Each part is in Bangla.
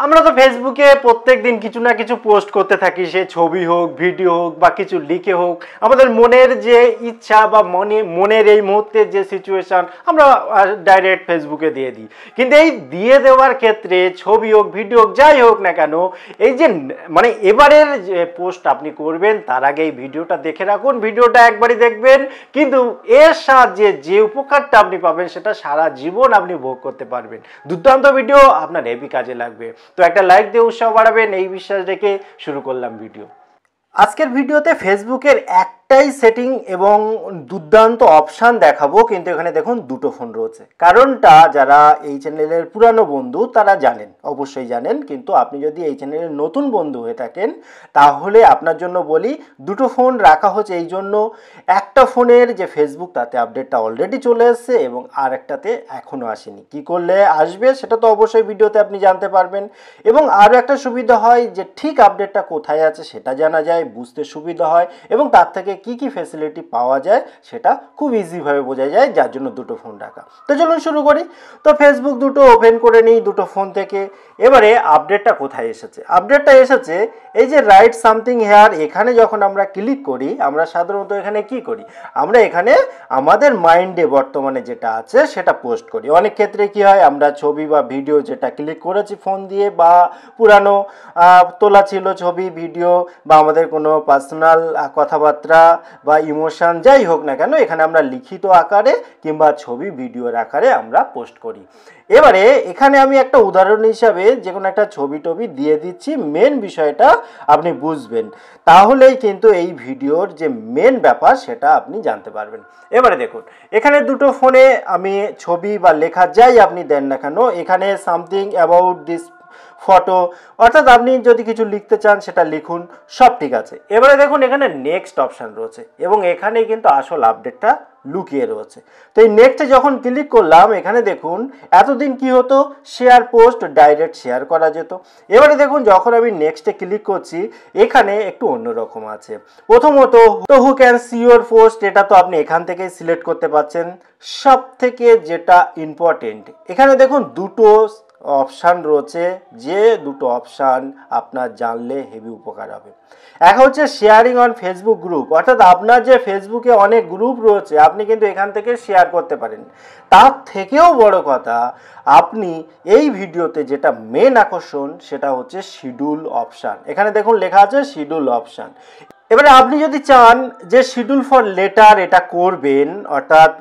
আমরা তো ফেসবুকে প্রত্যেকদিন কিছু না কিছু পোস্ট করতে থাকি, সে ছবি হোক, ভিডিও হোক বা কিছু লিখে হোক। আমাদের মনের যে ইচ্ছা বা মনের এই মুহূর্তের যে সিচুয়েশন আমরা ডাইরেক্ট ফেসবুকে দিয়ে দিই। কিন্তু এই দিয়ে দেওয়ার ক্ষেত্রে ছবি হোক, ভিডিও হোক, যাই হোক না কেন, এই যে মানে এবারের যে পোস্ট আপনি করবেন তার আগে এই ভিডিওটা দেখে রাখুন। ভিডিওটা একবারই দেখবেন, কিন্তু এর সাহায্যে যে উপকারটা আপনি পাবেন সেটা সারা জীবন আপনি ভোগ করতে পারবেন। দুর্দান্ত ভিডিও, আপনার হেভি কাজে লাগবে। তো একটা লাইক দিয়ে উৎসাহ বাড়াবেন এই বিশ্বাস রেখে শুরু করলাম ভিডিও। আজকের ভিডিওতে ফেসবুকের একটাই সেটিং এবং দুর্দান্ত অপশান দেখাবো, কিন্তু এখানে দেখুন দুটো ফোন রয়েছে। কারণটা যারা এই চ্যানেলের পুরানো বন্ধু তারা জানেন, অবশ্যই জানেন, কিন্তু আপনি যদি এই চ্যানেলের নতুন বন্ধু হয়ে থাকেন তাহলে আপনার জন্য বলি, দুটো ফোন রাখা হচ্ছে এই জন্য, একটা ফোনের যে ফেসবুক তাতে আপডেটটা অলরেডি চলে এসেছে এবং আর একটাতে এখনও আসেনি। কি করলে আসবে সেটা তো অবশ্যই ভিডিওতে আপনি জানতে পারবেন। এবং আরও একটা সুবিধা হয় যে ঠিক আপডেটটা কোথায় আছে সেটা জানা যায়, বুঝতে সুবিধা হয়, এবং তার থেকে কি কি ফ্যাসিলিটি পাওয়া যায় সেটা খুব ইজিভাবে বোঝা যায়, যার জন্য দুটো ফোন রাখা। তো চলুন শুরু করি। তো ফেসবুক দুটো ওপেন করে নিই দুটো ফোন থেকে। এবারে আপডেটটা কোথায় এসেছে? আপডেটটা এসেছে এই যে রাইট সামথিং হেয়ার, এখানে যখন আমরা ক্লিক করি, আমরা সাধারণত এখানে কি করি, আমরা এখানে আমাদের মাইন্ডে বর্তমানে যেটা আছে সেটা পোস্ট করি। অনেক ক্ষেত্রে কি হয়, আমরা ছবি বা ভিডিও যেটা ক্লিক করেছি ফোন দিয়ে, বা পুরানো তোলা ছিল ছবি ভিডিও, বা আমাদের কোনো পার্সোনাল কথাবার্তা বা ইমোশন যাই হোক না কেন, এখানে আমরা লিখিত আকারে কিংবা ছবি ভিডিওর আকারে আমরা পোস্ট করি। এবারে এখানে আমি একটা উদাহরণ হিসাবে যে কোনো একটা ছবি টবি দিয়ে দিচ্ছি, মেন বিষয়টা আপনি বুঝবেন, তাহলেই কিন্তু এই ভিডিওর যে মেন ব্যাপার সেটা আপনি জানতে পারবেন। এবারে দেখুন, এখানে দুটো ফোনে আমি ছবি বা লেখা যাই আপনি দেন না কেন, এখানে সামথিং অ্যাবাউট দিস ফটো, অর্থাৎ আপনি যদি কিছু লিখতে চান সেটা লিখুন, সব ঠিক আছে। এবারে দেখুন এখানে নেক্সট অপশান রয়েছে এবং এখানেই কিন্তু আসল আপডেটটা লুকিয়ে রয়েছে। তো এই নেক্সটে যখন ক্লিক করলাম, এখানে দেখুন এতদিন কি হতো, শেয়ার পোস্ট ডাইরেক্ট শেয়ার করা যেত। এবারে দেখুন যখন আমি নেক্সটে ক্লিক করছি, এখানে একটু অন্যরকম আছে। প্রথমত তো who can see your post, এটা তো আপনি এখান থেকেই সিলেক্ট করতে পারছেন। সব থেকে যেটা ইম্পর্টেন্ট, এখানে দেখুন দুটো অপশান রয়েছে, যে দুটো অপশান আপনার জানলে হেভি উপকার হবে। এক হচ্ছে শেয়ারিং অন ফেসবুক গ্রুপ, অর্থাৎ আপনার যে ফেসবুকে অনেক গ্রুপ রয়েছে আপনি কিন্তু এখান থেকে শেয়ার করতে পারেন। তার থেকেও বড় কথা, আপনি এই ভিডিওতে যেটা মেন আকর্ষণ সেটা হচ্ছে শিডিউল অপশান। এখানে দেখুন লেখা আছে শিডিউল অপশান। এবারে আপনি যদি চান যে শিডিউল ফর লেটার এটা করবেন, অর্থাৎ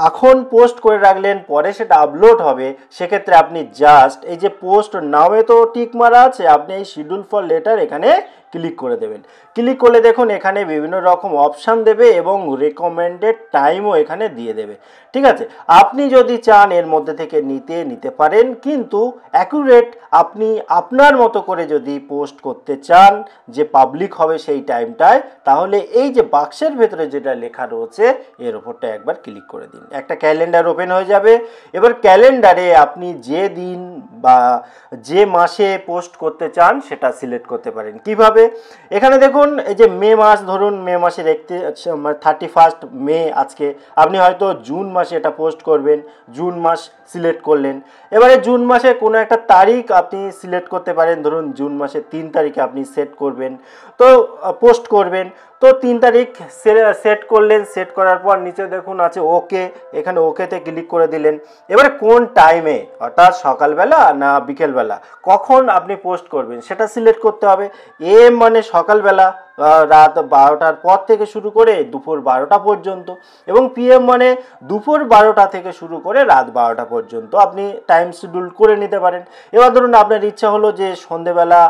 এখন পোস্ট করে রাখলেন পরে সেটা আপলোড হবে, সেক্ষেত্রে আপনি জাস্ট এই যে পোস্ট নামে তো টিক মারা আছে, আপনি এই শিডিউল ফর লেটার এখানে ক্লিক করে দেবেন। ক্লিক করলে দেখুন এখানে বিভিন্ন রকম অপশান দেবে এবং রেকমেন্ডেড টাইমও এখানে দিয়ে দেবে। ঠিক আছে, আপনি যদি চান এর মধ্যে থেকে নিতে পারেন, কিন্তু অ্যাকুরেট আপনি আপনার মতো করে যদি পোস্ট করতে চান যে পাবলিক হবে সেই টাইমটায়, তাহলে এই যে বাক্সের ভেতরে যেটা লেখা রয়েছে এর ওপরটা একবার ক্লিক করে দিন, একটা ক্যালেন্ডার ওপেন হয়ে যাবে। এবার ক্যালেন্ডারে আপনি যে দিন বা যে মাসে পোস্ট করতে চান সেটা সিলেক্ট করতে পারেন। কিভাবে? এখানে দেখুন এই যে মে মাস, ধরুন মে মাসে দেখতে 31 মে আজকে, আপনি হয়তো জুন মাসে এটা পোস্ট করবেন, জুন মাস সিলেক্ট করলেন। এবারে জুন মাসে কোনো একটা তারিখ আপনি সিলেক্ট করতে পারেন, ধরুন জুন মাসের 3 তারিখে আপনি সেট করবেন, তো পোস্ট করবেন। তো 3 তারিখ সেট করলেন, সেট করার পর নিচে দেখুন আছে ওকে, এখানে ওকেতে ক্লিক করে দিলেন। এবারে কোন টাইমে, অর্থাৎ সকালবেলা না বিকেলবেলা, কখন আপনি পোস্ট করবেন সেটা সিলেক্ট করতে হবে। এম মানে সকালবেলা, রাত 12টার পর থেকে শুরু করে দুপুর 12টা পর্যন্ত, এবং পিএম মানে দুপুর 12টা থেকে শুরু করে রাত 12টা পর্যন্ত আপনি টাইম শিডিউল করে নিতে পারেন। এবার ধরুন আপনার ইচ্ছা হলো যে সন্ধেবেলা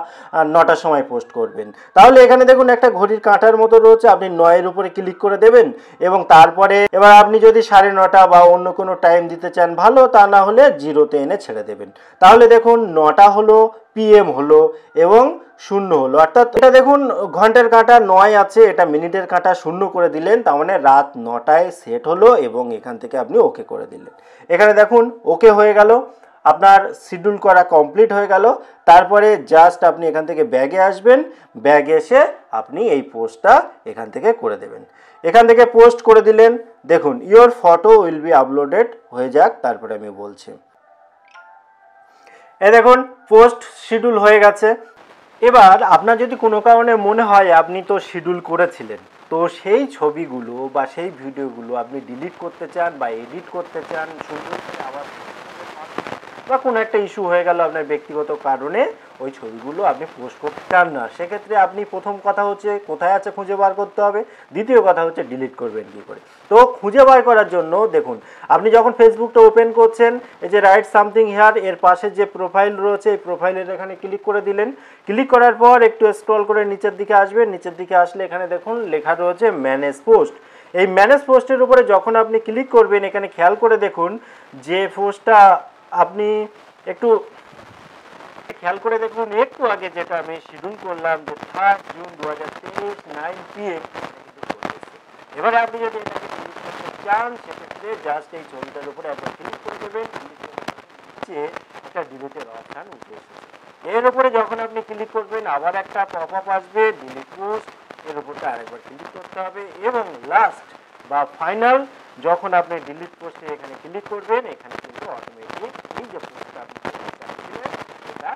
9টার সময় পোস্ট করবেন, তাহলে এখানে দেখুন একটা ঘড়ির কাঁটার মতো রয়েছে, আপনি 9-এর উপরে ক্লিক করে দেবেন এবং তারপরে এবার আপনি যদি 9:30 বা অন্য কোনো টাইম দিতে চান ভালো, তা না হলে 0-তে এনে ছেড়ে দেবেন। তাহলে দেখুন 9টা হলো, পিএম হলো এবং 0 হলো, অর্থাৎ এটা দেখুন ঘন্টার কাঁটা 9 আছে, এটা মিনিটের কাঁটা 0 করে দিলেন, তার মানে রাত 9টায় সেট হলো এবং এখান থেকে আপনি ওকে করে দিলেন। এখানে দেখুন ওকে হয়ে গেল, আপনার শিডিউল করা কমপ্লিট হয়ে গেল। তারপরে জাস্ট আপনি এখান থেকে ব্যাগে আসবেন, ব্যাগে এসে আপনি এই পোস্টটা এখান থেকে করে দেবেন। এখান থেকে পোস্ট করে দিলেন, দেখুন your photo will be uploaded হয়ে যাক, তারপরে আমি বলছি। এই দেখুন পোস্ট শিডিউল হয়ে গেছে। এবার আপনার যদি কোনো কারণে মনে হয় আপনি তো শিডিউল করেছিলেন, তো সেই ছবিগুলো বা সেই ভিডিওগুলো আপনি ডিলিট করতে চান বা এডিট করতে চান, সুন্দর করে আবার বা কোনো একটা ইস্যু হয়ে গেল আপনার ব্যক্তিগত কারণে ওই ছবিগুলো আপনি পোস্ট করতে চান না, সেক্ষেত্রে আপনি প্রথম কথা হচ্ছে কোথায় আছে খুঁজে বার করতে হবে, দ্বিতীয় কথা হচ্ছে ডিলিট করবেন কী করে। তো খুঁজে বার করার জন্য দেখুন, আপনি যখন ফেসবুকটা ওপেন করছেন, এই যে রাইট সামথিং হিয়ার এর পাশে যে প্রোফাইল রয়েছে এই প্রোফাইলের এখানে ক্লিক করে দিলেন। ক্লিক করার পর একটু স্ক্রল করে নিচের দিকে আসবেন, নিচের দিকে আসলে এখানে দেখুন লেখা রয়েছে ম্যানেজ পোস্ট। এই ম্যানেজ পোস্টের উপরে যখন আপনি ক্লিক করবেন, এখানে খেয়াল করে দেখুন যে পোস্টটা আপনি একটু খেয়াল করে দেখুন একটু আগে যেটা আমি শিডিউল করলাম যে 3 জুন 2023 9 PM। এবারে আপনি যদি এটাকে ডিলিট করতে চান সেক্ষেত্রে জাস্ট এই ছবিটার উপরে একবার ক্লিক করে দেবেন, নিচে একটা ডিলিটের অপশান উঠে এসেছে। এর উপরে যখন আপনি ক্লিক করবেন আবার একটা পপ আপ আসবে ডিলিট পোস্ট, এর উপরটা আরেকবার ক্লিক করতে হবে এবং লাস্ট বা ফাইনাল যখন আপনি ডিলিট পোস্টে এখানে ক্লিক করবেন, এখানে কিন্তু অটোমেটিক এই যে পোস্টটা আপনি করতে চাচ্ছিলেন এটা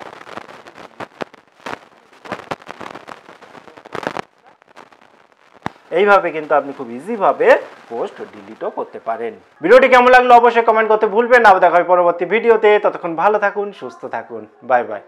এইভাবে কিন্তু আপনি খুব ইজিভাবে পোস্ট ডিলিটও করতে পারেন। ভিডিওটি কেমন লাগলো অবশ্যই কমেন্ট করতে ভুলবেন না। দেখা হবে পরবর্তী ভিডিওতে, ততক্ষণ ভালো থাকুন, সুস্থ থাকুন, বাই বাই।